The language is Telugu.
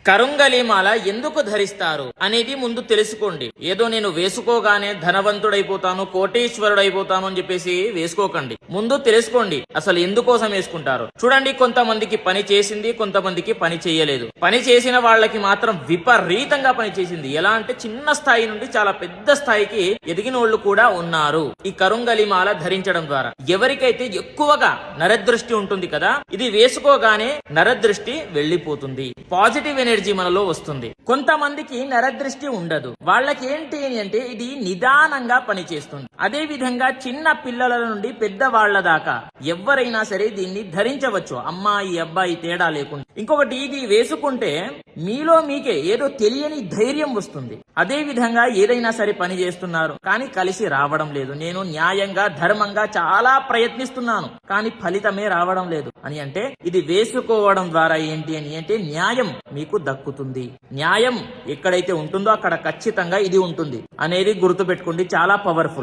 కరుంగలి మాల ఎందుకు ధరిస్తారు అనేది ముందు తెలుసుకోండి. ఏదో నేను వేసుకోగానే ధనవంతుడైపోతాను, కోటీశ్వరుడైపోతాను అని చెప్పేసి వేసుకోకండి. ముందు తెలుసుకోండి అసలు ఎందుకోసం వేసుకుంటారు. చూడండి, కొంతమందికి పని చేసింది, కొంతమందికి పని చేయలేదు. పని చేసిన వాళ్ళకి మాత్రం విపరీతంగా పని చేసింది. ఎలా అంటే చిన్న స్థాయి నుండి చాలా పెద్ద స్థాయికి ఎదిగిన వాళ్ళు కూడా ఉన్నారు ఈ కరుంగలి మాల ధరించడం ద్వారా. ఎవరికైతే ఎక్కువగా నరదృష్టి ఉంటుంది కదా, ఇది వేసుకోగానే నరదృష్టి వెళ్లిపోతుంది, పాజిటివ్ ఎనర్జీ మనలో వస్తుంది. కొంతమందికి నరదృష్టి ఉండదు. వాళ్ళకి ఏంటి అంటే ఇది నిదానంగా పనిచేస్తుంది. అదే విధంగా చిన్న పిల్లల నుండి పెద్దవాళ్ల దాకా ఎవరైనా సరే దీన్ని ధరించవచ్చు, అమ్మాయి అబ్బాయి తేడా లేకుండా. ఇంకొకటి, ఇది వేసుకుంటే మీలో మీకే ఏదో తెలియని ధైర్యం వస్తుంది. అదే విధంగా ఏదైనా సరే పని చేస్తున్నారు కానీ కలిసి రావడం లేదు, నేను న్యాయంగా ధర్మంగా చాలా ప్రయత్నిస్తున్నాను కానీ ఫలితమే రావడం లేదు అని అంటే ఇది వేసుకోవడం ద్వారా ఏంటి అని అంటే న్యాయం మీకు దక్కుతుంది. న్యాయం ఎక్కడైతే ఉంటుందో అక్కడ ఖచ్చితంగా ఇది ఉంటుంది అనేది గుర్తుపెట్టుకోండి. చాలా పవర్ఫుల్.